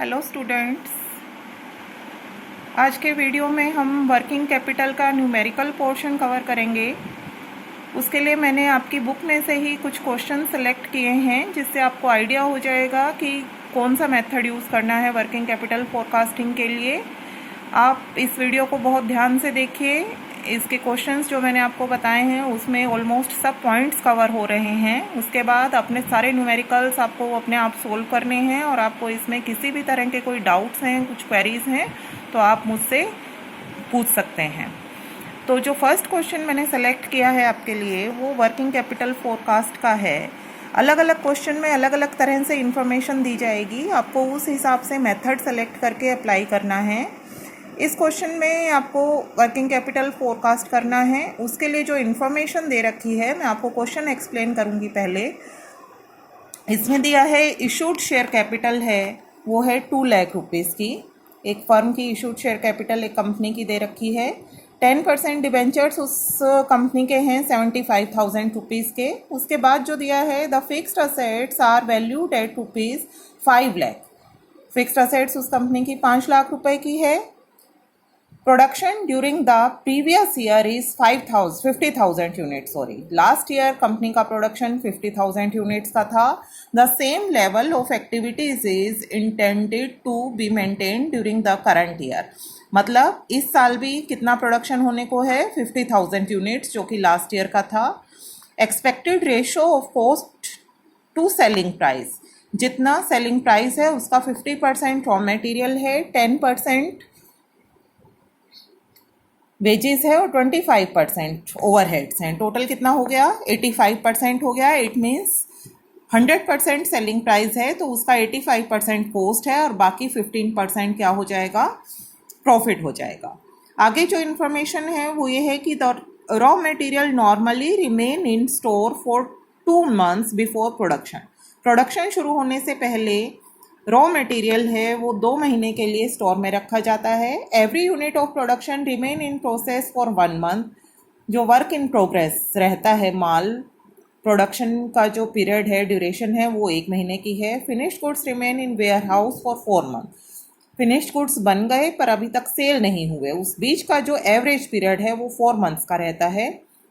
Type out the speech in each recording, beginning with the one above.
Hello students, आज के video में हम वर्किंग कैपिटल का न्यूमेरिकल पोर्शन कवर करेंगे। उसके लिए मैंने आपकी बुक में से ही कुछ क्वेश्चन सेलेक्ट किए हैं, जिससे आपको आइडिया हो जाएगा कि कौन सा मेथड यूज़ करना है वर्किंग कैपिटल फोरकास्टिंग के लिए। आप इस वीडियो को बहुत ध्यान से देखिए। इसके क्वेश्चंस जो मैंने आपको बताए हैं उसमें ऑलमोस्ट सब पॉइंट्स कवर हो रहे हैं। उसके बाद अपने सारे न्यूमेरिकल्स आपको अपने आप सोल्व करने हैं, और आपको इसमें किसी भी तरह के कोई डाउट्स हैं, कुछ क्वेरीज हैं, तो आप मुझसे पूछ सकते हैं। तो जो फर्स्ट क्वेश्चन मैंने सेलेक्ट किया है आपके लिए वो वर्किंग कैपिटल फोरकास्ट का है। अलग अलग क्वेश्चन में अलग अलग तरह से इंफॉर्मेशन दी जाएगी, आपको उस हिसाब से मेथड सेलेक्ट करके अप्लाई करना है। इस क्वेश्चन में आपको वर्किंग कैपिटल फोरकास्ट करना है। उसके लिए जो इन्फॉर्मेशन दे रखी है मैं आपको क्वेश्चन एक्सप्लेन करूंगी। पहले इसमें दिया है इशूड शेयर कैपिटल है वो है 2 लाख रुपीज़ की। एक फर्म की इशूड शेयर कैपिटल एक कंपनी की दे रखी है। 10% डिबेंचर्स उस कंपनी के हैं 75,000 रुपीज़ के। उसके बाद जो दिया है the fixed assets are valued at ₹5 lakh. Fixed assets उस कंपनी की 5 लाख रुपए की है। Production during the previous year is 50,000 units. Last year company का प्रोडक्शन 50,000 यूनिट्स का था। The same level of activities is intended to be maintain during the current year. मतलब इस साल भी कितना प्रोडक्शन होने को है 50,000 यूनिट्स, जो कि लास्ट ईयर का था। Expected ratio of cost to selling price, जितना सेलिंग प्राइस है उसका 50% रॉ मटेरियल है, 10% वेजेस है और 25% ओवरहेड्स हैं। टोटल कितना हो गया 85% हो गया। इट मीन्स 100% सेलिंग प्राइस है तो उसका 85% कॉस्ट है और बाकी 15% क्या हो जाएगा, प्रॉफिट हो जाएगा। आगे जो इन्फॉर्मेशन है वो ये है कि the raw material normally remain in store for 2 months before production. Production शुरू होने से पहले रॉ मटेरियल है वो 2 महीने के लिए स्टोर में रखा जाता है। Every unit of production remain in process for 1 month। जो वर्क इन प्रोग्रेस रहता है माल, प्रोडक्शन का जो पीरियड है, ड्यूरेशन है, वो 1 महीने की है। Finished goods remain in warehouse for 4 months। Finished goods बन गए पर अभी तक सेल नहीं हुए, उस बीच का जो एवरेज पीरियड है वो 4 months का रहता है।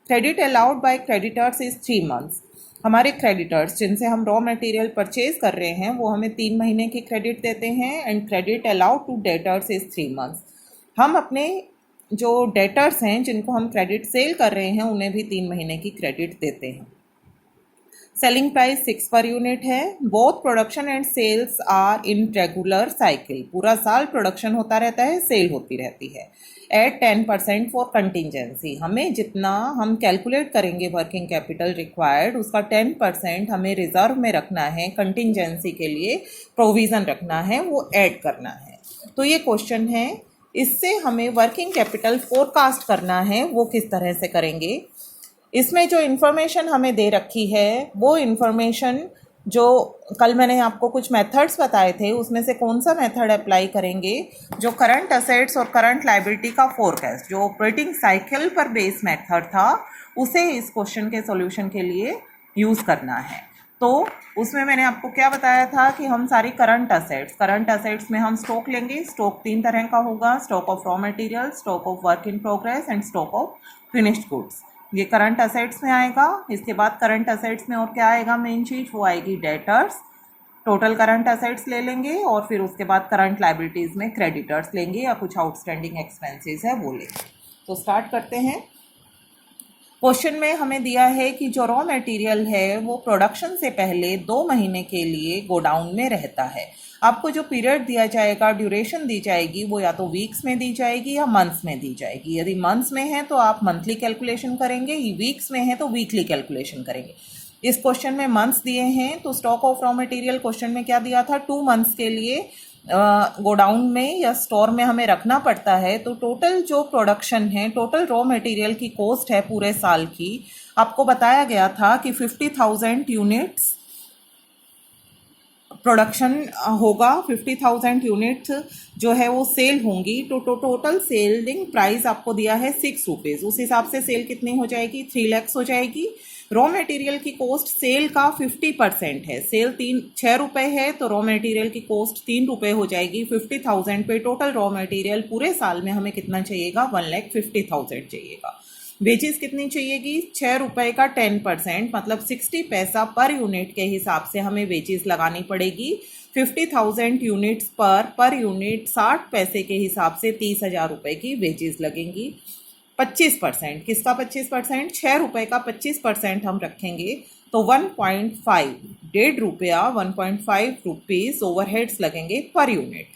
Credit allowed by creditors is 3 months। हमारे क्रेडिटर्स जिनसे हम रॉ मटेरियल परचेज कर रहे हैं वो हमें 3 महीने की क्रेडिट देते हैं। And credit allowed to debtors is 3 months। हम अपने जो डेटर्स हैं जिनको हम क्रेडिट सेल कर रहे हैं उन्हें भी 3 महीने की क्रेडिट देते हैं। सेलिंग प्राइस 6 पर यूनिट है। Both production and sales are in regular cycle. पूरा साल प्रोडक्शन होता रहता है, सेल होती रहती है। एट 10% फॉर कंटिजेंसी, हमें जितना हम कैलकुलेट करेंगे वर्किंग कैपिटल रिक्वायर्ड उसका 10% हमें रिजर्व में रखना है, कंटिजेंसी के लिए प्रोविज़न रखना है, वो ऐड करना है। तो ये क्वेश्चन है, इससे हमें वर्किंग कैपिटल फोरकास्ट करना है। वो किस तरह से करेंगे, इसमें जो इन्फॉर्मेशन हमें दे रखी है वो इन्फॉर्मेशन जो कल मैंने आपको कुछ मेथड्स बताए थे उसमें से कौन सा मेथड अप्लाई करेंगे, जो करंट असेट्स और करंट लायबिलिटी का फोरकास्ट, जो ऑपरेटिंग साइकिल पर बेस्ड मेथड था, उसे इस क्वेश्चन के सॉल्यूशन के लिए यूज़ करना है। तो उसमें मैंने आपको क्या बताया था कि हम सारी करंट असेट्स में हम स्टॉक लेंगे। स्टॉक 3 तरह का होगा, stock of raw material, stock of work in progress and stock of finished goods. ये करंट असेट्स में आएगा। इसके बाद करंट असेट्स में और क्या आएगा, मेन चीज़ वो आएगी डेटर्स। टोटल करंट असेट्स ले लेंगे और फिर उसके बाद करंट लायबिलिटीज़ में क्रेडिटर्स लेंगे या कुछ आउटस्टैंडिंग एक्सपेंसेस है वो लेंगे। तो स्टार्ट करते हैं। क्वेश्चन में हमें दिया है कि जो रॉ मटेरियल है वो प्रोडक्शन से पहले 2 महीने के लिए गोडाउन में रहता है। आपको जो पीरियड दिया जाएगा, ड्यूरेशन दी जाएगी, वो या तो वीक्स में दी जाएगी या मंथ्स में दी जाएगी। यदि मंथ्स में है तो आप मंथली कैलकुलेशन करेंगे, वीक्स में है तो वीकली कैलकुलेशन करेंगे। इस क्वेश्चन में मंथ्स दिए हैं तो stock of raw material question में क्या दिया था, 2 months के लिए गोडाउन में या स्टोर में हमें रखना पड़ता है। तो टोटल जो प्रोडक्शन है, टोटल रॉ मटेरियल की कॉस्ट है पूरे साल की, आपको बताया गया था कि 50,000 यूनिट्स प्रोडक्शन होगा, 50,000 यूनिट्स जो है वो सेल होंगी। तो टोटल सेलिंग प्राइस आपको दिया है 6 रुपीज़। उस हिसाब से सेल कितनी हो जाएगी, 3 lakhs हो जाएगी। रॉ मटेरियल की कॉस्ट सेल का 50% है। सेल 6 रुपये है तो रॉ मटेरियल की कॉस्ट 3 रुपये हो जाएगी। 50,000 पे टोटल रॉ मटेरियल पूरे साल में हमें कितना चाहिएगा, 1,50,000 चाहिएगा। वेजेस कितनी चाहिएगी, 6 रुपये का 10% मतलब 60 पैसा पर यूनिट के हिसाब से हमें वेजेस लगानी पड़ेगी। 50,000 यूनिट्स पर यूनिट 60 पैसे के हिसाब से 30,000 रुपये की वेजेस लगेंगी। 25%, किसका 25%, 6 रुपये का 25% हम रखेंगे तो 1.5, 1.5 रुपया, 1.5 रुपीज़ ओवरहेड्स लगेंगे पर यूनिट।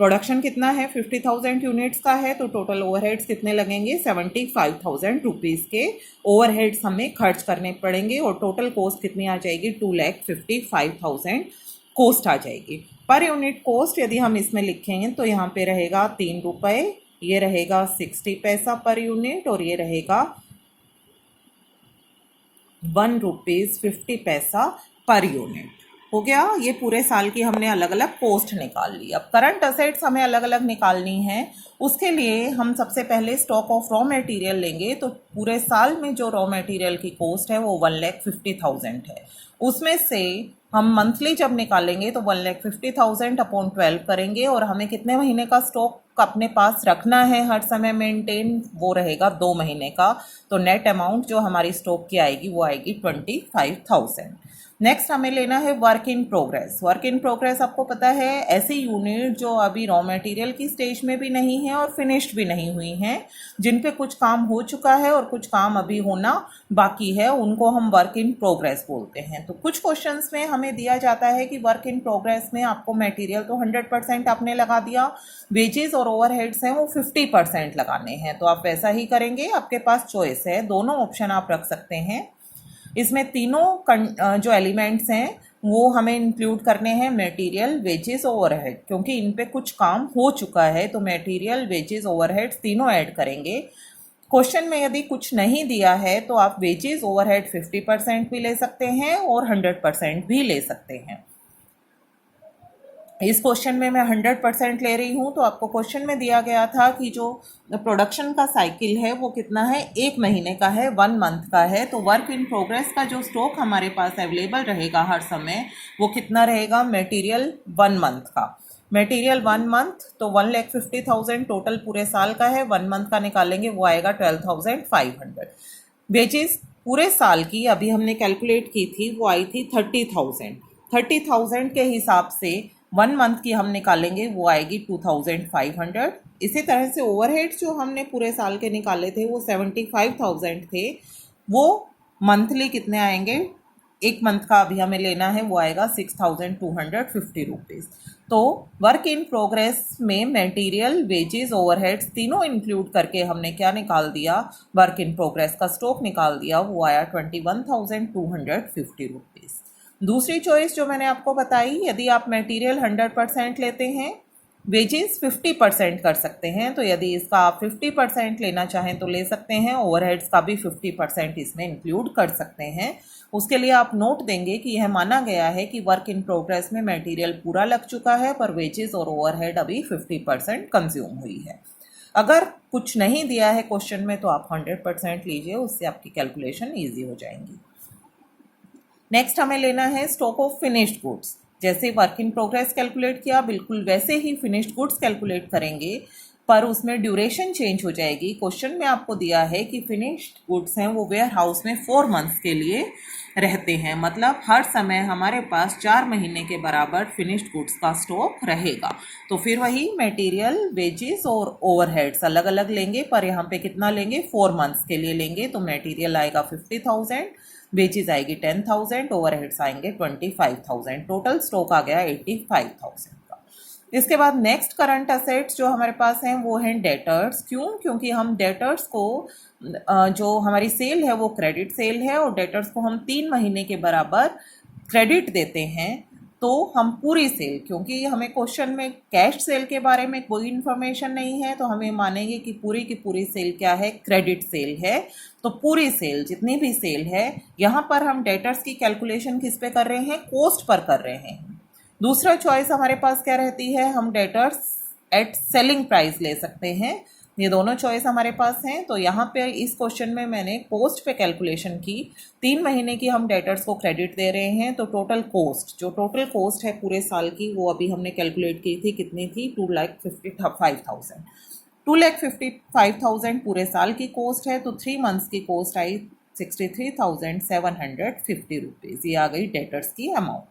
प्रोडक्शन कितना है, 50,000 यूनिट्स का है तो टोटल ओवरहेड्स कितने लगेंगे, 75,000 रुपीज़ के ओवरहेड्स हमें खर्च करने पड़ेंगे और टोटल कॉस्ट कितनी आ जाएगी, 2,55,000 कॉस्ट आ जाएगी। पर यूनिट कॉस्ट यदि हम इसमें लिखेंगे तो यहाँ पे रहेगा 3 रुपये, ये रहेगा 60 पैसा पर यूनिट और ये रहेगा 1.50 रुपीज़ पर यूनिट। हो गया, ये पूरे साल की हमने अलग अलग कॉस्ट निकाल ली। अब करंट असेट्स हमें अलग अलग निकालनी है। उसके लिए हम सबसे पहले स्टॉक ऑफ रॉ मटेरियल लेंगे। तो पूरे साल में जो रॉ मटेरियल की कॉस्ट है वो 1,50,000 है। उसमें से हम मंथली जब निकालेंगे तो 1,50,000 अपॉन 12 करेंगे और हमें कितने महीने का स्टॉक अपने पास रखना है हर समय मेंटेन, वो रहेगा 2 महीने का। तो नेट अमाउंट जो हमारी स्टॉक की आएगी वो आएगी 25,000। नेक्स्ट हमें लेना है work in progress. Work in progress आपको पता है ऐसी यूनिट जो अभी रॉ मटेरियल की स्टेज में भी नहीं है और फिनिश्ड भी नहीं हुई हैं, जिन पे कुछ काम हो चुका है और कुछ काम अभी होना बाकी है, उनको हम वर्क इन प्रोग्रेस बोलते हैं। तो कुछ क्वेश्चंस में हमें दिया जाता है कि वर्क इन प्रोग्रेस में आपको मटेरियल तो 100% आपने लगा दिया, वेजेस और ओवरहेड्स हैं वो 50% लगाने हैं। तो आप वैसा ही करेंगे, आपके पास चॉइस है, दोनों ऑप्शन आप रख सकते हैं। इसमें तीनों जो एलिमेंट्स हैं वो हमें इंक्लूड करने हैं, मटेरियल, वेजेस, ओवरहेड, क्योंकि इन पे कुछ काम हो चुका है तो मटेरियल, वेजेस, ओवरहेड तीनों ऐड करेंगे। क्वेश्चन में यदि कुछ नहीं दिया है तो आप वेजेस, ओवरहेड 50% भी ले सकते हैं और 100% भी ले सकते हैं। इस क्वेश्चन में मैं 100% ले रही हूँ। तो आपको क्वेश्चन में दिया गया था कि जो प्रोडक्शन का साइकिल है वो कितना है, 1 महीने का है, 1 मंथ का है। तो वर्क इन प्रोग्रेस का जो स्टॉक हमारे पास अवेलेबल रहेगा हर समय वो कितना रहेगा, मटेरियल 1 मंथ का। मटेरियल 1 मंथ तो 1,50,000 टोटल पूरे साल का है, 1 मंथ का निकालेंगे वो आएगा 12,500। वेजेस पूरे साल की अभी हमने कैलकुलेट की थी वो आई थी 30,000। 30,000 के हिसाब से 1 मंथ की हम निकालेंगे वो आएगी 2,500। इसी तरह से ओवरहेड्स जो हमने पूरे साल के निकाले थे वो 75,000 थे, वो मंथली कितने आएंगे, 1 मंथ का अभी हमें लेना है वो आएगा 6,250 रुपीज़। तो वर्क इन प्रोग्रेस में मटेरियल, वेजेस, ओवरहेड्स तीनों इंक्लूड करके हमने क्या निकाल दिया, वर्क इन प्रोग्रेस का स्टॉक निकाल दिया, वो आया 21,250 रुपीज़। दूसरी चॉइस जो मैंने आपको बताई, यदि आप मटेरियल 100% लेते हैं, वेजेस 50% कर सकते हैं। तो यदि इसका आप 50% लेना चाहें तो ले सकते हैं, ओवरहेड्स का भी 50% इसमें इंक्लूड कर सकते हैं। उसके लिए आप नोट देंगे कि यह माना गया है कि वर्क इन प्रोग्रेस में मटेरियल पूरा लग चुका है पर वेजेस और ओवरहेड अभी 50% कंज्यूम हुई है। अगर कुछ नहीं दिया है क्वेश्चन में तो आप 100% लीजिए, उससे आपकी कैलकुलेशन ईजी हो जाएंगी। नेक्स्ट हमें लेना है स्टॉक ऑफ फिनिश्ड गुड्स। जैसे वर्क इन प्रोग्रेस कैलकुलेट किया बिल्कुल वैसे ही फिनिश्ड गुड्स कैलकुलेट करेंगे, पर उसमें ड्यूरेशन चेंज हो जाएगी। क्वेश्चन में आपको दिया है कि फिनिश्ड गुड्स हैं वो वेयर हाउस में 4 मंथ्स के लिए रहते हैं, मतलब हर समय हमारे पास 4 महीने के बराबर फिनिश्ड गुड्स का स्टॉक रहेगा। तो फिर वही मटेरियल, वेजेस और ओवरहेड्स अलग अलग लेंगे, पर यहाँ पे कितना लेंगे, 4 मंथ्स के लिए लेंगे। तो मटेरियल आएगा 50,000, वेजेस आएगी 10,000, ओवरहेड्स आएंगे 25,000, टोटल स्टॉक आ गया 85,000 का। इसके बाद नेक्स्ट करंट असेट्स जो हमारे पास हैं वो हैं डेटर्स। क्यों, क्योंकि हम डेटर्स को जो हमारी सेल है वो क्रेडिट सेल है और डेटर्स को हम 3 महीने के बराबर क्रेडिट देते हैं। तो हम पूरी सेल, क्योंकि हमें क्वेश्चन में कैश सेल के बारे में कोई इन्फॉर्मेशन नहीं है तो हमें मानेंगे कि पूरी की पूरी सेल क्या है, क्रेडिट सेल है। तो पूरी सेल जितनी भी सेल है, यहाँ पर हम डेटर्स की कैलकुलेशन किस पे कर रहे हैं, कॉस्ट पर कर रहे हैं। दूसरा चॉइस हमारे पास क्या रहती है, हम डेटर्स एट सेलिंग प्राइस ले सकते हैं। ये दोनों चॉइस हमारे पास हैं। तो यहाँ पे इस क्वेश्चन में मैंने कोस्ट पे कैलकुलेशन की, 3 महीने की हम डेटर्स को क्रेडिट दे रहे हैं। तो टोटल कोस्ट, जो टोटल कोस्ट है पूरे साल की, वो अभी हमने कैलकुलेट की थी, कितनी थी, 2,55,000। 2,55,000 पूरे साल की कोस्ट है। तो 3 मंथ्स की कोस्ट आई 63,750 रुपीज़। ये आ गई डेटर्स की amount.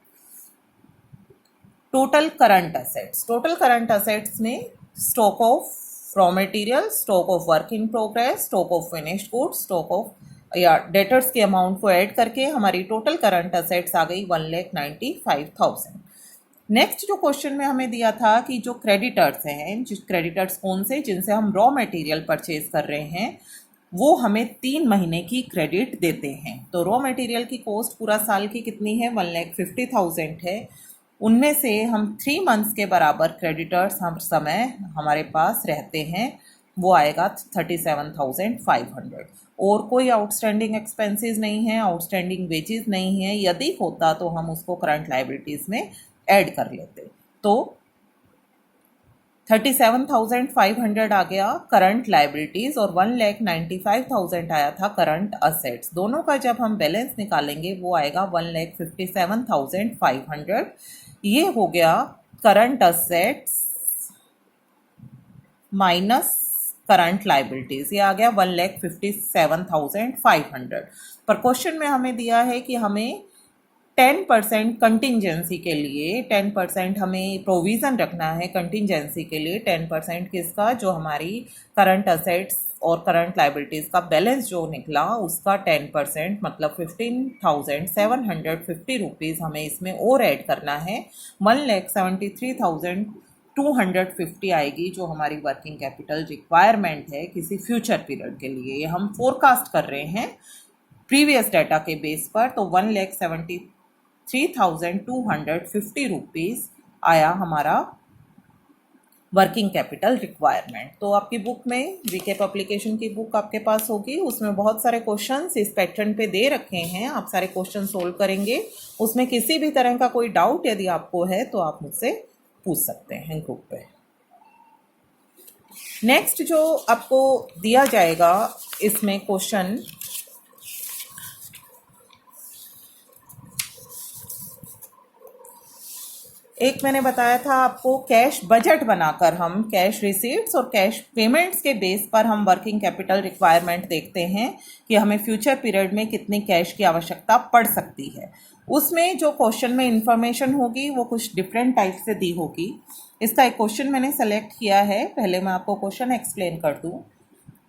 Total current assets, total current assets में stock of raw material, stock of work in progress, stock of finished goods, stock of या डेटर्स के अमाउंट को ऐड करके हमारी टोटल करंट असेट्स आ गई 1,95,000। नेक्स्ट जो क्वेश्चन में हमें दिया था कि जो क्रेडिटर्स हैं, जिस क्रेडिटर्स कौन से, जिनसे हम रॉ मटेरियल परचेज कर रहे हैं, वो हमें 3 महीने की क्रेडिट देते हैं। तो रॉ मटेरियल की कॉस्ट पूरा साल की कितनी है, 1,50,000 है। उनमें से हम 3 मंथ्स के बराबर क्रेडिटर्स हम समय हमारे पास रहते हैं, वो आएगा 37,500। और कोई आउटस्टैंडिंग एक्सपेंसेस नहीं है, आउटस्टैंडिंग वेजेस नहीं है। यदि होता तो हम उसको करंट लायबिलिटीज़ में ऐड कर लेते। तो 37,500 आ गया करंट लायबिलिटीज़ और 1,95,000 आया था करंट असेट्स। दोनों का जब हम बैलेंस निकालेंगे वो आएगा 1,57,500। ये हो गया current assets minus current liabilities, ये आ गया 1,57,500। पर क्वेश्चन में हमें दिया है कि हमें 10% कंटिंजेंसी के लिए, 10% हमें प्रोविज़न रखना है कंटिंजेंसी के लिए। 10% किसका, जो हमारी करंट असेट्स और करंट लायबिलिटीज़ का बैलेंस जो निकला उसका 10%, मतलब 15,750 रुपीज़ हमें इसमें और ऐड करना है। 1,73,250 आएगी जो हमारी वर्किंग कैपिटल रिक्वायरमेंट है किसी फ्यूचर पीरियड के लिए। ये हम फोरकास्ट कर रहे हैं प्रीवियस डाटा के बेस पर। तो 1,73,250 रुपीज़ आया हमारा वर्किंग कैपिटल रिक्वायरमेंट। तो आपकी बुक में, वीकेप एप्लीकेशन की बुक आपके पास होगी, उसमें बहुत सारे क्वेश्चंस इस पैटर्न पे दे रखे हैं। आप सारे क्वेश्चन सोल्व करेंगे। उसमें किसी भी तरह का कोई डाउट यदि आपको है तो आप मुझसे पूछ सकते हैं ग्रुप पे। नेक्स्ट जो आपको दिया जाएगा इसमें क्वेश्चन, एक मैंने बताया था आपको, कैश बजट बनाकर हम कैश रिसीट्स और कैश पेमेंट्स के बेस पर हम वर्किंग कैपिटल रिक्वायरमेंट देखते हैं कि हमें फ्यूचर पीरियड में कितनी कैश की आवश्यकता पड़ सकती है। उसमें जो क्वेश्चन में इंफॉर्मेशन होगी वो कुछ डिफरेंट टाइप से दी होगी। इसका एक क्वेश्चन मैंने सेलेक्ट किया है, पहले मैं आपको क्वेश्चन एक्सप्लेन कर दूँ।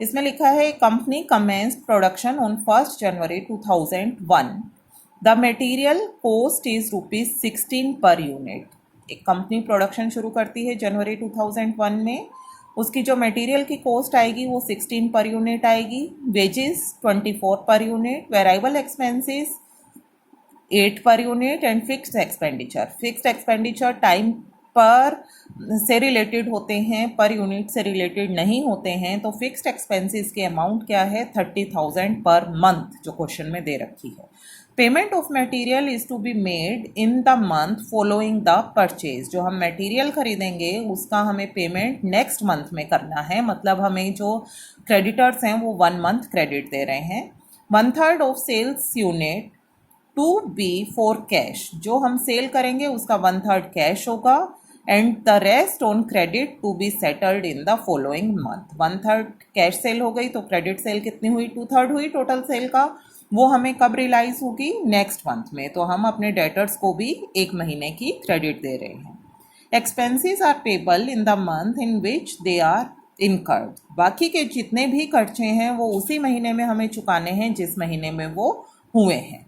इसमें लिखा है, company commenced production on 1 January 2001। The material cost is ₹16 per unit. एक कंपनी प्रोडक्शन शुरू करती है जनवरी 2001 में, उसकी जो मटेरियल की कॉस्ट आएगी वो 16 पर यूनिट आएगी, wages 24 per unit, variable expenses 8 per unit and fixed expenditure time पर से रिलेटेड होते हैं, पर यूनिट से रिलेटेड नहीं होते हैं। तो फिक्स्ड एक्सपेंसेस के अमाउंट क्या है, 30,000 पर मंथ जो क्वेश्चन में दे रखी है। Payment of material is to be made in the month following the purchase. जो हम मटेरियल खरीदेंगे उसका हमें पेमेंट नेक्स्ट मंथ में करना है, मतलब हमें जो क्रेडिटर्स हैं वो 1 मंथ क्रेडिट दे रहे हैं। 1/3 of sales unit to be for cash, जो हम सेल करेंगे उसका 1/3 कैश होगा and the rest on credit to be settled in the following month. 1/3 cash sale हो गई तो क्रेडिट सेल कितनी हुई, 2/3 हुई टोटल सेल का। वो हमें कब रियलाइज होगी, नेक्स्ट मंथ में। तो हम अपने डेटर्स को भी 1 महीने की क्रेडिट दे रहे हैं। Expenses are payable in the month in which they are incurred. बाकी के जितने भी खर्चे हैं वो उसी महीने में हमें चुकाने हैं जिस महीने में वो हुए हैं।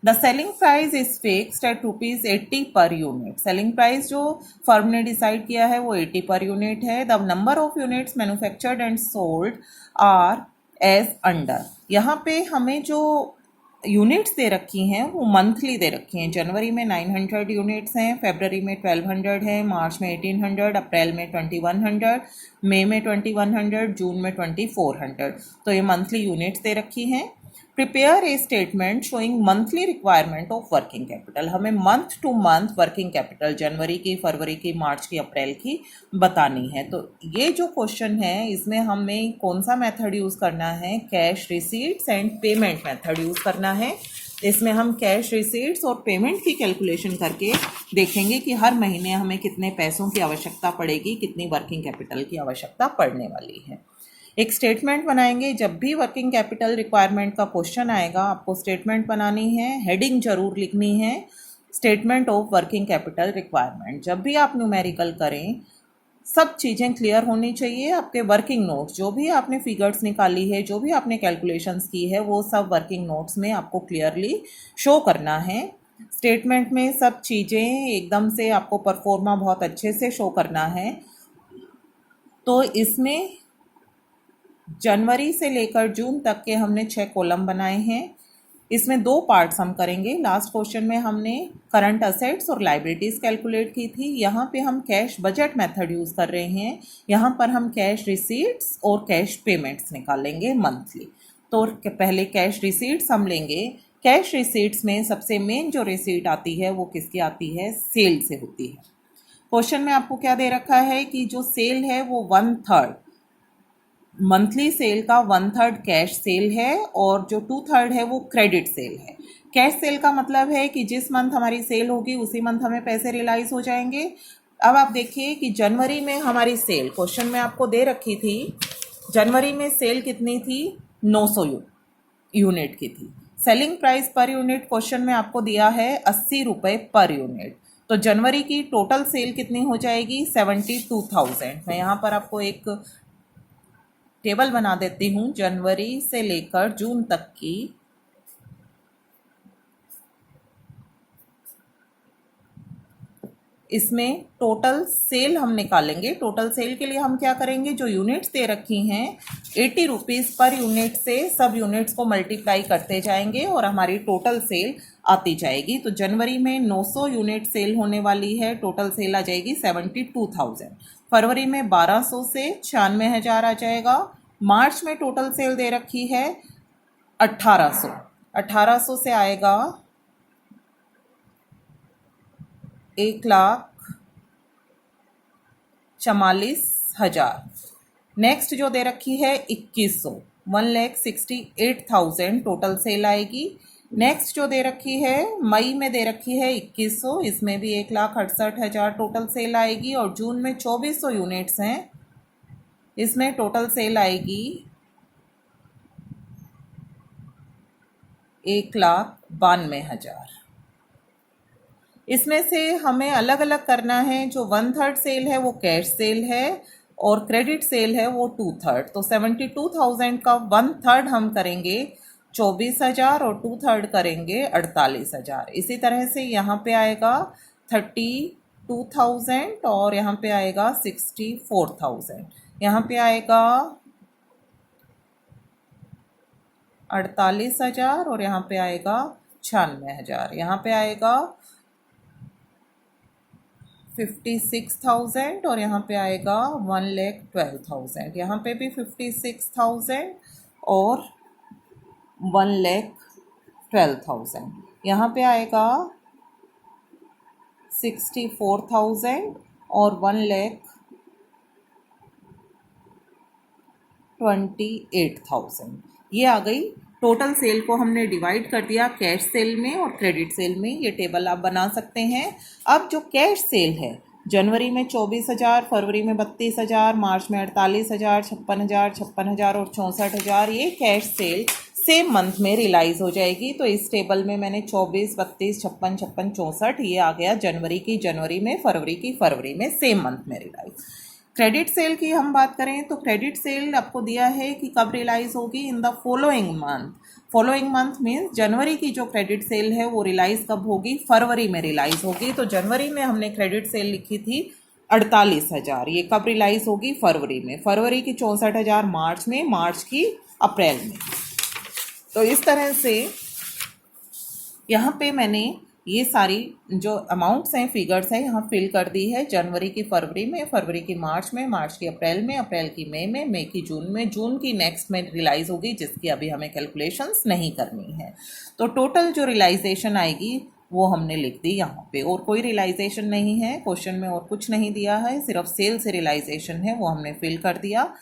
The selling price is fixed at ₹80 per unit. Selling price जो फर्म ने डिसाइड किया है वो 80 पर यूनिट है। The number of units manufactured and sold are as under. यहाँ पे हमें जो यूनिट्स दे रखी हैं वो मंथली दे रखी हैं। जनवरी में 900 यूनिट्स हैं, फरवरी में 1200 है, मार्च में 1800, अप्रैल में 2100, मई में 2100, जून में 2400। तो ये मंथली यूनिट्स दे रखी हैं। Prepare a statement showing monthly requirement of working capital. हमें month to month working capital जनवरी की, फरवरी की, मार्च की, अप्रैल की बतानी है। तो ये जो क्वेश्चन है इसमें हमें कौन सा मेथड यूज़ करना है, cash receipts and payment method use करना है। इसमें हम कैश रिसीट्स और पेमेंट की कैलकुलेशन करके देखेंगे कि हर महीने हमें कितने पैसों की आवश्यकता पड़ेगी, कितनी वर्किंग कैपिटल की आवश्यकता पड़ने वाली है। एक स्टेटमेंट बनाएंगे। जब भी वर्किंग कैपिटल रिक्वायरमेंट का क्वेश्चन आएगा आपको स्टेटमेंट बनानी है, हेडिंग जरूर लिखनी है, statement of working capital requirement. जब भी आप न्यूमेरिकल करें सब चीज़ें क्लियर होनी चाहिए। आपके वर्किंग नोट्स, जो भी आपने फिगर्स निकाली है, जो भी आपने कैलकुलेशंस की है, वो सब वर्किंग नोट्स में आपको क्लियरली शो करना है। स्टेटमेंट में सब चीज़ें एकदम से आपको परफॉर्मा बहुत अच्छे से शो करना है। तो इसमें जनवरी से लेकर जून तक के हमने 6 कॉलम बनाए हैं। इसमें 2 पार्ट्स हम करेंगे। लास्ट क्वेश्चन में हमने करंट असेट्स और लाइबिलिटीज़ कैलकुलेट की थी। यहाँ पे हम कैश बजट मेथड यूज़ कर रहे हैं। यहाँ पर हम कैश रिसीट्स और कैश पेमेंट्स निकालेंगे मंथली। तो पहले कैश रिसीट्स हम लेंगे। कैश रिसीट्स में सबसे मेन जो रिसीट आती है वो किसकी आती है, सेल से होती है। क्वेश्चन में आपको क्या दे रखा है कि जो सेल है वो 1/3 मंथली सेल का 1/3 कैश सेल है और जो 2/3 है वो क्रेडिट सेल है। कैश सेल का मतलब है कि जिस मंथ हमारी सेल होगी उसी मंथ हमें पैसे रियलाइज हो जाएंगे। अब आप देखिए कि जनवरी में हमारी सेल क्वेश्चन में आपको दे रखी थी, जनवरी में सेल कितनी थी, 900 यूनिट की थी। Selling price per unit question में आपको दिया है 80 रुपये पर यूनिट। तो जनवरी की टोटल सेल कितनी हो जाएगी, 72,000। मैं यहाँ पर आपको एक टेबल बना देती हूँ जनवरी से लेकर जून तक की। इसमें टोटल सेल हम निकालेंगे। टोटल सेल के लिए हम क्या करेंगे, जो यूनिट्स दे रखी हैं 80 रुपीज़ पर यूनिट से सब यूनिट्स को मल्टीप्लाई करते जाएंगे और हमारी टोटल सेल आती जाएगी। तो जनवरी में 900 यूनिट सेल होने वाली है, टोटल सेल आ जाएगी 72,000। फरवरी में 1200 से 96,000 आ जाएगा। मार्च में टोटल सेल दे रखी है 1800 से आएगा 1,44,000। नेक्स्ट जो दे रखी है 2100, 1,68,000 टोटल सेल आएगी। नेक्स्ट जो दे रखी है मई में दे रखी है 2100, इसमें भी 1,68,000 टोटल सेल आएगी। और जून में 2400 यूनिट्स हैं, इसमें टोटल सेल आएगी 1,92,000। इसमें से हमें अलग अलग करना है। जो 1/3 सेल है वो कैश सेल है और क्रेडिट सेल है वो 2/3। तो 72,000 का 1/3 हम करेंगे 24,000 और 2/3 करेंगे 48,000। इसी तरह से यहाँ पे आएगा 32,000 और यहाँ पे आएगा 64,000। यहाँ पे आएगा 48,000 और यहाँ पे आएगा 96,000। यहाँ पे आएगा 56,000 और यहाँ पे आएगा 1,12,000। यहाँ पे भी 56,000 और 1,12,000। यहाँ पे आएगा 64,000 और 1,28,000। ये आ गई। टोटल सेल को हमने डिवाइड कर दिया कैश सेल में और क्रेडिट सेल में। ये टेबल आप बना सकते हैं। अब जो कैश सेल है जनवरी में 24,000, फरवरी में 32,000, मार्च में 48,000, 56,000, 56,000 और 64,000, ये कैश सेल सेम मंथ में रियलाइज़ हो जाएगी। तो इस टेबल में मैंने 24, 32, 56, 56, 64 ये आ गया जनवरी की जनवरी में, फरवरी की फरवरी में, सेम मंथ में रियलाइज। क्रेडिट सेल की हम बात करें तो क्रेडिट सेल आपको दिया है कि कब रियलाइज़ होगी, in the following month. Following month means जनवरी की जो क्रेडिट सेल है वो रियलाइज़ कब होगी, फरवरी में रियलाइज़ होगी। तो जनवरी में हमने क्रेडिट सेल लिखी थी 48,000, ये कब रियलाइज़ होगी, फरवरी में। फरवरी की 64,000 मार्च में, मार्च की अप्रैल में। तो इस तरह से यहाँ पे मैंने ये सारी जो अमाउंट्स हैं, फिगर्स हैं, यहाँ फिल कर दी है। जनवरी की फरवरी में, फरवरी की मार्च में, मार्च की अप्रैल में, अप्रैल की मई में, मई की जून में, जून की नेक्स्ट में रियलाइज़ होगी, जिसकी अभी हमें कैलकुलेशंस नहीं करनी है। तो टोटल जो रियलाइजेशन आएगी वो हमने लिख दी यहाँ पे, और कोई रियलाइजेशन नहीं है क्वेश्चन में, और कुछ नहीं दिया है, सिर्फ सेल से रियलाइजेशन है, वो हमने फिल कर दिया।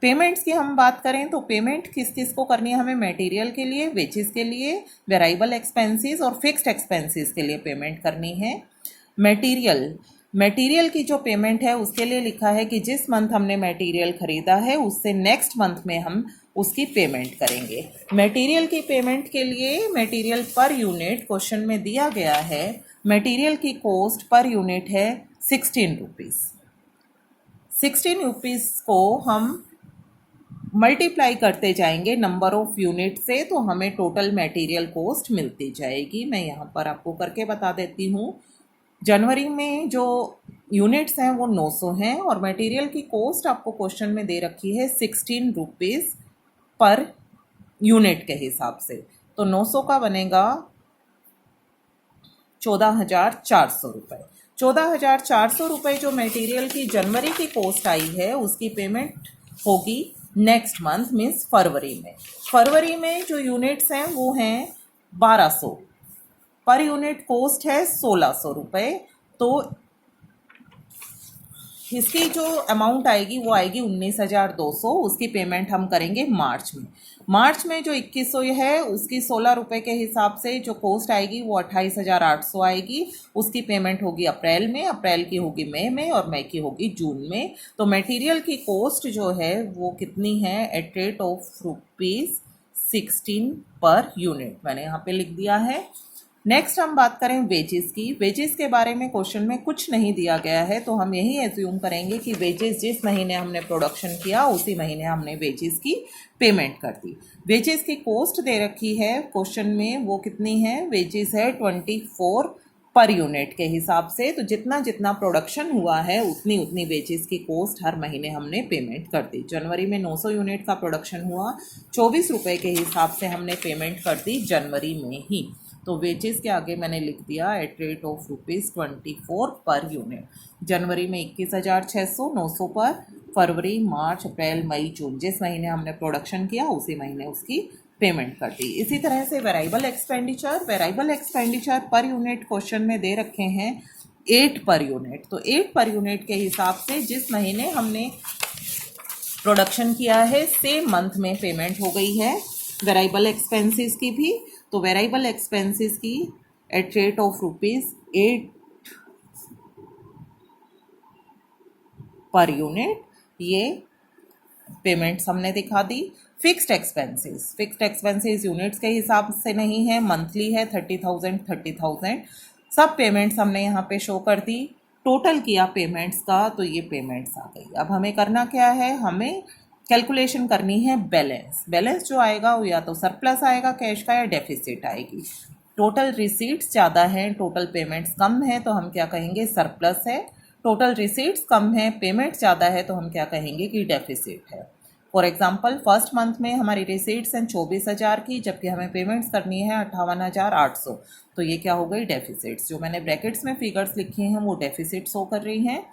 पेमेंट्स की हम बात करें तो पेमेंट किस किस को करनी है हमें, मटेरियल के लिए, वेजेस के लिए, वेराइबल एक्सपेंसेस और फिक्स्ड एक्सपेंसेस के लिए पेमेंट करनी है। मटेरियल की जो पेमेंट है उसके लिए लिखा है कि जिस मंथ हमने मटेरियल खरीदा है उससे नेक्स्ट मंथ में हम उसकी पेमेंट करेंगे। मटेरियल की पेमेंट के लिए मटेरियल पर यूनिट क्वेश्चन में दिया गया है, मटेरियल की कॉस्ट पर यूनिट है 16 रुपीज़। 16 रुपीज़ को हम मल्टीप्लाई करते जाएंगे नंबर ऑफ यूनिट से, तो हमें टोटल मटेरियल कॉस्ट मिलती जाएगी। मैं यहाँ पर आपको करके बता देती हूँ। जनवरी में जो यूनिट्स हैं वो 900 हैं, और मटेरियल की कॉस्ट आपको क्वेश्चन में दे रखी है 16 रुपीज़ पर यूनिट के हिसाब से। तो 900 का बनेगा 14,400 रुपये। 14,400 रुपये जो मटेरियल की जनवरी की कॉस्ट आई है उसकी पेमेंट होगी नेक्स्ट मंथ मीन्स फरवरी में। फरवरी में जो यूनिट्स हैं वो हैं 1200, पर यूनिट कॉस्ट है 1600 रुपये। तो इसकी जो अमाउंट आएगी वो आएगी 19,200। उसकी पेमेंट हम करेंगे मार्च में। मार्च में जो 2100 है उसकी 16 रुपये के हिसाब से जो कॉस्ट आएगी वो 28,800 आएगी। उसकी पेमेंट होगी अप्रैल में, अप्रैल की होगी मई में, और मई की होगी जून में। तो मटेरियल की कॉस्ट जो है वो कितनी है, eight rate of ₹16 per unit, मैंने यहाँ पे लिख दिया है। नेक्स्ट हम बात करें वेजेस की। वेजेस के बारे में क्वेश्चन में कुछ नहीं दिया गया है, तो हम यही एज्यूम करेंगे कि वेजेस जिस महीने हमने प्रोडक्शन किया उसी महीने हमने वेजेस की पेमेंट कर दी। वेजेस की कॉस्ट दे रखी है क्वेश्चन में, वो कितनी है, वेजेस है 24 पर यूनिट के हिसाब से। तो जितना जितना प्रोडक्शन हुआ है उतनी उतनी वेजेस की कॉस्ट हर महीने हमने पेमेंट कर दी। जनवरी में 900 यूनिट का प्रोडक्शन हुआ, 24 रुपये के हिसाब से हमने पेमेंट कर दी जनवरी में ही। तो वेजेस के आगे मैंने लिख दिया eight rate of ₹24 per unit. जनवरी में 21,600, 900 पर, फरवरी, मार्च, अप्रैल, मई, जून, जिस महीने हमने प्रोडक्शन किया उसी महीने उसकी पेमेंट कर दी। इसी तरह से वेराइबल एक्सपेंडिचर पर यूनिट क्वेश्चन में दे रखे हैं 8 पर यूनिट। तो 8 पर यूनिट के हिसाब से जिस महीने हमने प्रोडक्शन किया है सेम मंथ में पेमेंट हो गई है वेराइबल एक्सपेंसेस की भी। तो वेराइबल एक्सपेंसेस की eight rate of ₹8 per unit ये पेमेंट्स हमने दिखा दी। फिक्स्ड एक्सपेंसेस यूनिट्स के हिसाब से नहीं है, मंथली है, 30,000 सब पेमेंट्स हमने यहाँ पे शो कर दी। टोटल किया पेमेंट्स का तो ये पेमेंट्स आ गई। अब हमें करना क्या है, हमें कैलकुलेशन करनी है बैलेंस जो आएगा वो या तो सरप्लस आएगा कैश का या डेफिसिट आएगी। टोटल रिसीट्स ज़्यादा हैं, टोटल पेमेंट्स कम है, तो हम क्या कहेंगे, सरप्लस है। टोटल रिसीट्स कम है, पेमेंट ज़्यादा है, तो हम क्या कहेंगे कि डेफिसिट है। फॉर एग्जांपल फर्स्ट मंथ में हमारी रिसीट्स हैं 24,000 की, जबकि हमें पेमेंट्स करनी है 58,800, तो ये क्या हो गई, डेफिसिट्स। जो मैंने ब्रैकेट्स में फिगर्स लिखे हैं वो डेफिसिट शो कर रही हैं।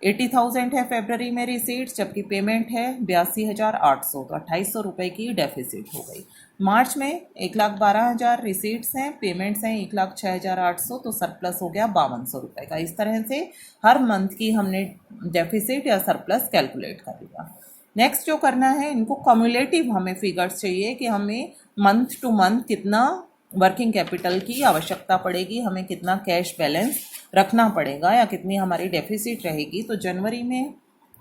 80,000 है फेबररी में रिसीट्स, जबकि पेमेंट है 82,800, तो 2,800 रुपये की डेफिसिट हो गई। मार्च में 1,12,000 रिसीट्स हैं, पेमेंट्स हैं 1,06,800, तो सरप्लस हो गया 5,200 रुपये का। इस तरह से हर मंथ की हमने डेफिसिट या सरप्लस कैलकुलेट कर लिया। नेक्स्ट जो करना है, इनको कम्युलेटिव हमें फिगर्स चाहिए कि हमें मंथ टू मंथ कितना वर्किंग कैपिटल की आवश्यकता पड़ेगी, हमें कितना कैश बैलेंस रखना पड़ेगा या कितनी हमारी डेफिसिट रहेगी। तो जनवरी में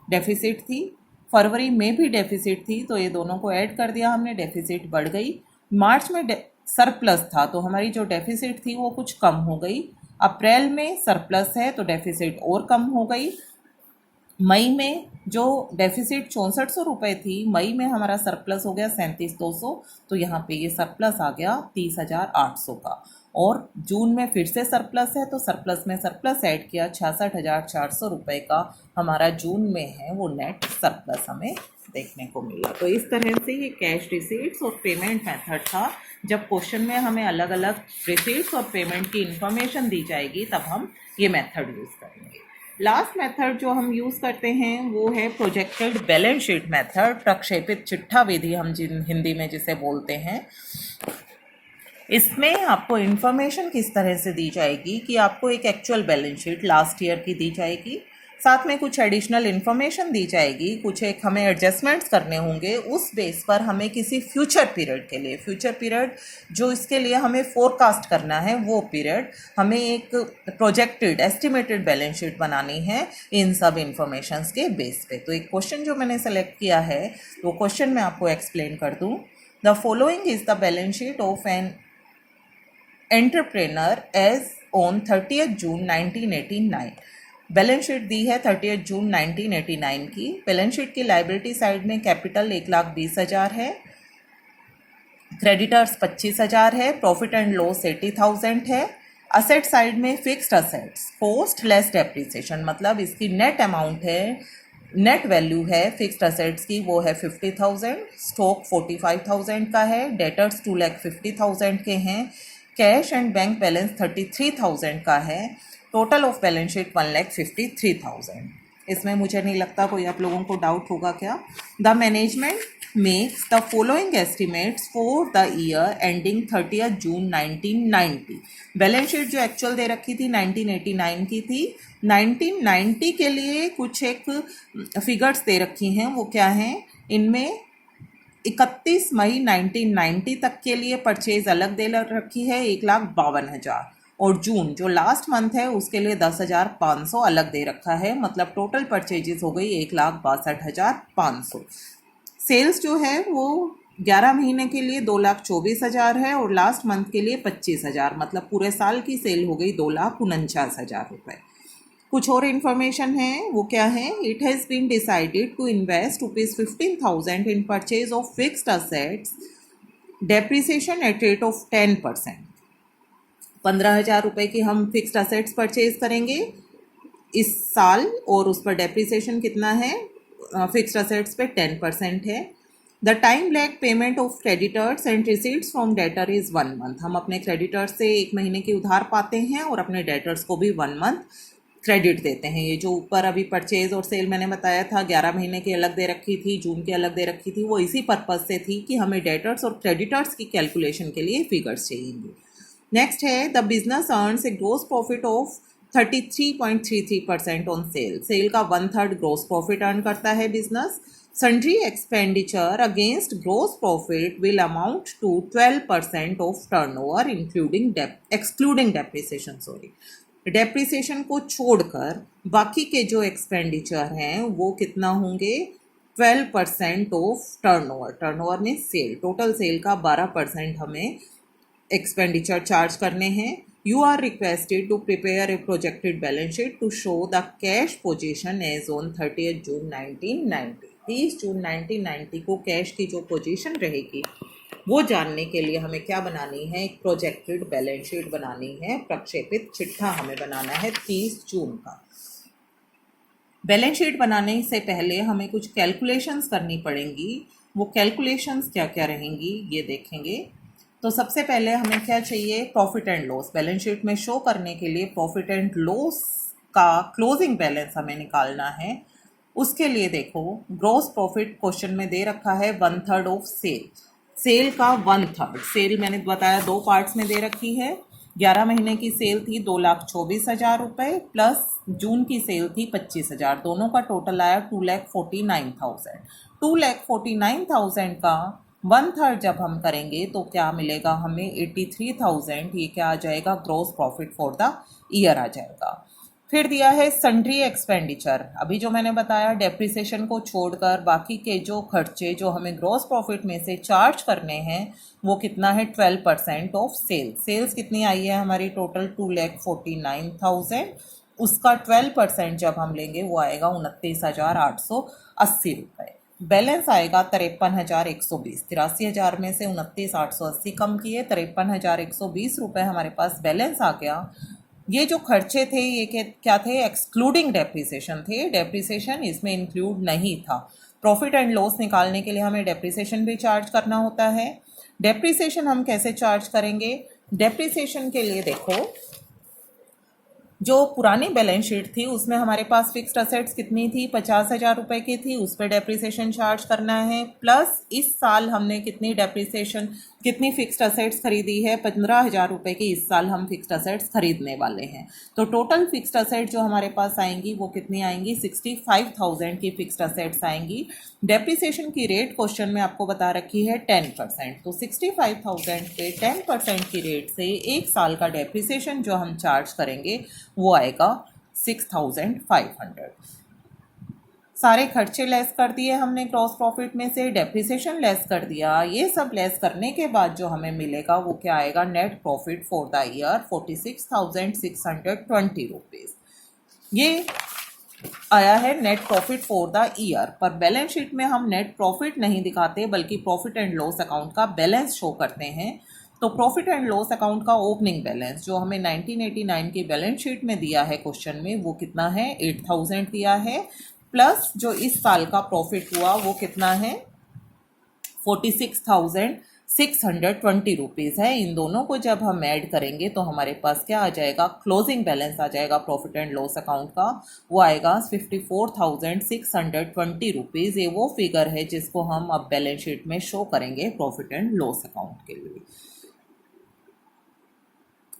डेफिसिट थी, फरवरी में भी डेफिसिट थी, तो ये दोनों को ऐड कर दिया हमने, डेफिसिट बढ़ गई। मार्च में सरप्लस था तो हमारी जो डेफिसिट थी वो कुछ कम हो गई। अप्रैल में सरप्लस है तो डेफिसिट और कम हो गई। मई में जो डेफिसिट 6400 रुपये थी, मई में हमारा सरप्लस हो गया 37,200, तो यहाँ पे ये सरप्लस आ गया 30,800 का। और जून में फिर से सरप्लस है तो सरप्लस में सरप्लस ऐड किया, 66,400 रुपये का हमारा जून में है वो नेट सरप्लस हमें देखने को मिला। तो इस तरह से ये कैश रिसीट्स और पेमेंट मेथड था। जब क्वेश्चन में हमें अलग अलग रिसीट्स और पेमेंट की इंफॉर्मेशन दी जाएगी तब हम ये मेथड यूज़ करेंगे। लास्ट मेथड जो हम यूज़ करते हैं वो है प्रोजेक्टेड बैलेंस शीट मेथड, प्रक्षेपित चिट्ठा विधि हम हिंदी में जिसे बोलते हैं। इसमें आपको इन्फॉर्मेशन किस तरह से दी जाएगी कि आपको एक actual balance sheet last year की दी जाएगी, साथ में कुछ एडिशनल इन्फॉर्मेशन दी जाएगी, कुछ एक हमें एडजस्टमेंट्स करने होंगे। उस बेस पर हमें किसी फ्यूचर पीरियड के लिए, फ्यूचर पीरियड जो इसके लिए हमें फोरकास्ट करना है वो पीरियड, हमें एक प्रोजेक्टेड एस्टिमेटेड बैलेंस शीट बनानी है इन सब इन्फॉर्मेशंस के बेस पे। तो एक क्वेश्चन जो मैंने सेलेक्ट किया है वो क्वेश्चन मैं आपको एक्सप्लेन कर दूँ। The following is the balance sheet of an entrepreneur as on 30 June 1989। Balance sheet दी है 30 जून 1989 की। बैलेंस शीट की लाइबिलिटी साइड में कैपिटल 1,20,000 है, क्रेडिटर्स 25,000 है, प्रॉफिट एंड लॉस 80,000 है। असेट साइड में fixed assets cost less depreciation, मतलब इसकी नेट अमाउंट है, नेट वैल्यू है फिक्स्ड असेट्स की वो है 50,000, स्टॉक 45,000 का है, डेटर्स 2,50,000 के हैं, कैश एंड बैंक बैलेंस 33,000 का है, टोटल ऑफ बैलेंस शीट 1,53,000। इसमें मुझे नहीं लगता कोई आप लोगों को डाउट होगा क्या। The management makes the following estimates for the year ending 30 June 1990। Balance sheet जो एक्चुअल दे रखी थी 1989 की थी, 1990 के लिए कुछ एक फिगर्स दे रखी हैं। वो क्या हैं, इनमें 31 मई 1990 तक के लिए परचेज अलग दे रखी है 1,52,000, और जून जो लास्ट मंथ है उसके लिए 10,500 अलग दे रखा है, मतलब टोटल परचेजेस हो गई 1,62,500। सेल्स जो है वो 11 महीने के लिए 2,24,000 है और लास्ट मंथ के लिए 25,000, मतलब पूरे साल की सेल हो गई 2,49,000 रुपये। कुछ और इन्फॉर्मेशन है, वो क्या है, it has been decided to invest ₹15,000 in purchase of fixed assets, depreciation at rate of 10%। 15,000 रुपये की हम फिक्स्ड असेट्स परचेज करेंगे इस साल और उस पर डेप्रिसिएशन कितना है, फिक्स्ड असेट्स पे 10% है। The time lag payment of creditors and receipts from debtor is 1 month. हम अपने क्रेडिटर्स से 1 महीने की उधार पाते हैं और अपने डेटर्स को भी 1 मंथ क्रेडिट देते हैं। ये जो ऊपर अभी परचेज और सेल मैंने बताया था 11 महीने की अलग दे रखी थी, जून की अलग दे रखी थी, वो इसी पर्पज़ से थी कि हमें डेटर्स और क्रेडिटर्स की कैलकुलेशन के लिए फिगर्स चाहिए। नेक्स्ट है the business earns a gross profit of 33.33% on sale. Sale का 1/3 ग्रोस प्रॉफिट अर्न करता है business. Sundry expenditure against gross profit will amount to 12% of turnover excluding depreciation. Depreciation को छोड़कर बाकी के जो एक्सपेंडिचर हैं वो कितना होंगे, 12% ऑफ टर्नओवर। टर्नओवर में सेल, टोटल सेल का 12% हमें एक्सपेंडिचर चार्ज करने हैं। You are requested to prepare a projected balance sheet to show the cash position as on 30 जून 1990। 30 जून 1990 को कैश की जो पोजीशन रहेगी वो जानने के लिए हमें क्या बनानी है, एक प्रोजेक्टेड बैलेंस शीट बनानी है, प्रक्षेपित चिट्ठा हमें बनाना है 30 जून का। बैलेंस शीट बनाने से पहले हमें कुछ कैलकुलेशंस करनी पड़ेंगी। वो कैलकुलेशंस क्या क्या रहेंगी ये देखेंगे। तो सबसे पहले हमें क्या चाहिए, profit and loss. Balance sheet में शो करने के लिए प्रॉफिट एंड लॉस का क्लोजिंग बैलेंस हमें निकालना है। उसके लिए देखो, ग्रॉस प्रॉफिट क्वेश्चन में दे रखा है 1/3 ऑफ सेल। सेल का 1/3, सेल मैंने बताया 2 पार्ट्स में दे रखी है। 11 महीने की सेल थी 2,24,000 रुपये प्लस जून की सेल थी 25,000, दोनों का टोटल आया 2,49,000। 2,49,000 का 1/3 जब हम करेंगे तो क्या मिलेगा हमें, 83,000। ये क्या आ जाएगा, gross profit for the year आ जाएगा। फिर दिया है सन्ड्री एक्सपेंडिचर। अभी जो मैंने बताया डेप्रिसिएशन को छोड़कर बाकी के जो खर्चे जो हमें ग्रॉस प्रॉफिट में से चार्ज करने हैं वो कितना है, 12% ऑफ सेल्स। सेल्स कितनी आई है हमारी, टोटल 2,49,000। उसका 12% जब हम लेंगे वो आएगा 29,880 रुपये। बैलेंस आएगा 53,120। 83,000 में से 29,880 कम किए, 53,120 रुपये हमारे पास बैलेंस आ गया। ये जो खर्चे थे ये क्या थे? एक्सक्लूडिंग डेप्रिसिएशन थे। डेप्रिसिएशन इसमें इंक्लूड नहीं था। प्रॉफिट एंड लॉस निकालने के लिए हमें डेप्रिसिएशन भी चार्ज करना होता है। डेप्रिसिएशन हम कैसे चार्ज करेंगे? डेप्रिसिएशन के लिए देखो, जो पुरानी बैलेंस शीट थी उसमें हमारे पास फिक्स्ड असेट्स कितनी थी? 50,000 रुपये की थी। उस पर डेप्रिसिएशन चार्ज करना है। प्लस इस साल हमने कितनी फिक्स्ड असेट्स खरीदी है? 15,000 रुपये की इस साल हम फिक्स्ड असेट्स खरीदने वाले हैं। तो टोटल फिक्स्ड असेट जो हमारे पास आएंगी वो कितनी आएंगी? 65,000 की फिक्स्ड असेट्स आएंगी। डेप्रिसिएशन की रेट क्वेश्चन में आपको बता रखी है 10%। तो 65,000 पे 10% की रेट से एक साल का डेप्रिसिएशन जो हम चार्ज करेंगे वो आएगा 6,500। सारे खर्चे लेस कर दिए हमने ग्रॉस प्रॉफिट में से, डेप्रिसिएशन लेस कर दिया। ये सब लेस करने के बाद जो हमें मिलेगा वो क्या आएगा? Net profit for the year 46,620 rupees. ये आया है net profit for the year. पर बैलेंस शीट में हम नेट प्रॉफिट नहीं दिखाते बल्कि प्रॉफिट एंड लॉस अकाउंट का बैलेंस शो करते हैं। तो प्रॉफिट एंड लॉस अकाउंट का ओपनिंग बैलेंस जो हमें 1989 की बैलेंस शीट में दिया है क्वेश्चन में, वो कितना है? 8,000 दिया है। प्लस जो इस साल का प्रॉफिट हुआ वो कितना है? 46,620 रुपीज़ है। इन दोनों को जब हम ऐड करेंगे तो हमारे पास क्या आ जाएगा? क्लोजिंग बैलेंस आ जाएगा प्रॉफिट एंड लॉस अकाउंट का। वो आएगा 54,620 रुपीज़। ये वो फिगर है जिसको हम अब बैलेंस शीट में शो करेंगे प्रॉफिट एंड लॉस अकाउंट के लिए।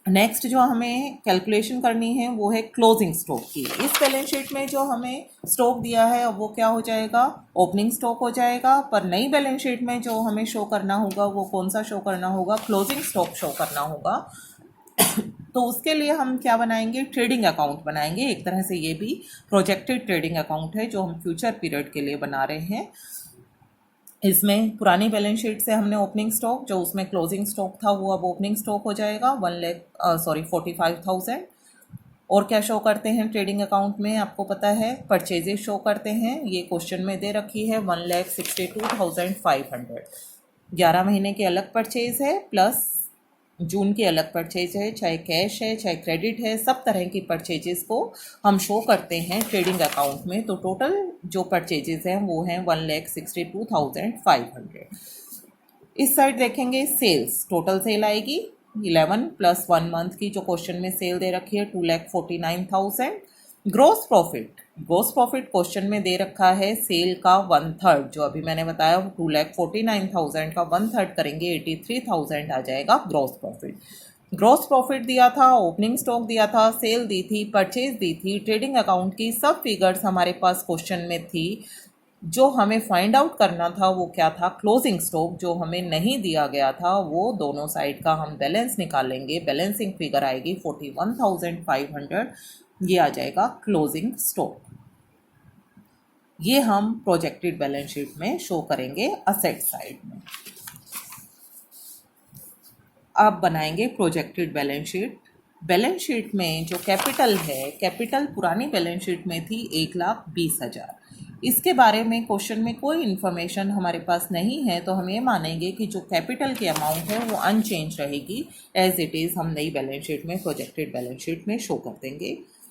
नेक्स्ट जो हमें कैलकुलेशन करनी है वो है क्लोजिंग स्टॉक की। इस बैलेंस शीट में जो हमें स्टॉक दिया है अब वो क्या हो जाएगा? ओपनिंग स्टॉक हो जाएगा। पर नई बैलेंस शीट में जो हमें शो करना होगा वो कौन सा शो करना होगा? क्लोजिंग स्टॉक शो करना होगा। तो उसके लिए हम क्या बनाएंगे? ट्रेडिंग अकाउंट बनाएंगे। एक तरह से ये भी प्रोजेक्टेड ट्रेडिंग अकाउंट है जो हम फ्यूचर पीरियड के लिए बना रहे हैं। इसमें पुरानी बैलेंस शीट से हमने ओपनिंग स्टॉक, जो उसमें क्लोजिंग स्टॉक था वो अब ओपनिंग स्टॉक हो जाएगा 45,000। और क्या शो करते हैं ट्रेडिंग अकाउंट में? आपको पता है परचेजेस शो करते हैं। ये क्वेश्चन में दे रखी है 1,62,500। 11 महीने के अलग परचेज है, प्लस जून की अलग परचेज है, चाहे कैश है चाहे क्रेडिट है, सब तरह की परचेजेस को हम शो करते हैं ट्रेडिंग अकाउंट में। तो टोटल जो परचेजेस हैं वो हैं 1,62,500। इस साइड देखेंगे सेल्स, टोटल सेल आएगी 11 प्लस 1 मंथ की जो क्वेश्चन में सेल दे रखी है 2,49,000। ग्रोस प्रॉफिट क्वेश्चन में दे रखा है सेल का 1/3, जो अभी मैंने बताया 2,49,000 का 1/3 करेंगे 83,000 आ जाएगा ग्रोस प्रॉफिट दिया था, ओपनिंग स्टॉक दिया था, सेल दी थी, परचेज दी थी, ट्रेडिंग अकाउंट की सब फिगर्स हमारे पास क्वेश्चन में थी। जो हमें फाइंड आउट करना था वो क्या था? Closing stock. जो हमें नहीं दिया गया था वो दोनों साइड का हम बैलेंस निकालेंगे। बैलेंसिंग फिगर आएगी 41,500। ये आ जाएगा क्लोजिंग स्टॉक। ये हम प्रोजेक्टेड बैलेंस शीट में शो करेंगे असेट साइड में। अब बनाएंगे projected balance sheet. Balance sheet में जो कैपिटल है, कैपिटल पुरानी बैलेंस शीट में थी 1,20,000। इसके बारे में क्वेश्चन में कोई इन्फॉर्मेशन हमारे पास नहीं है, तो हम ये मानेंगे कि जो कैपिटल की अमाउंट है वो अनचेंज रहेगी, एज इट इज़ हम नई बैलेंस शीट में प्रोजेक्टेड बैलेंस शीट में शो कर देंगे।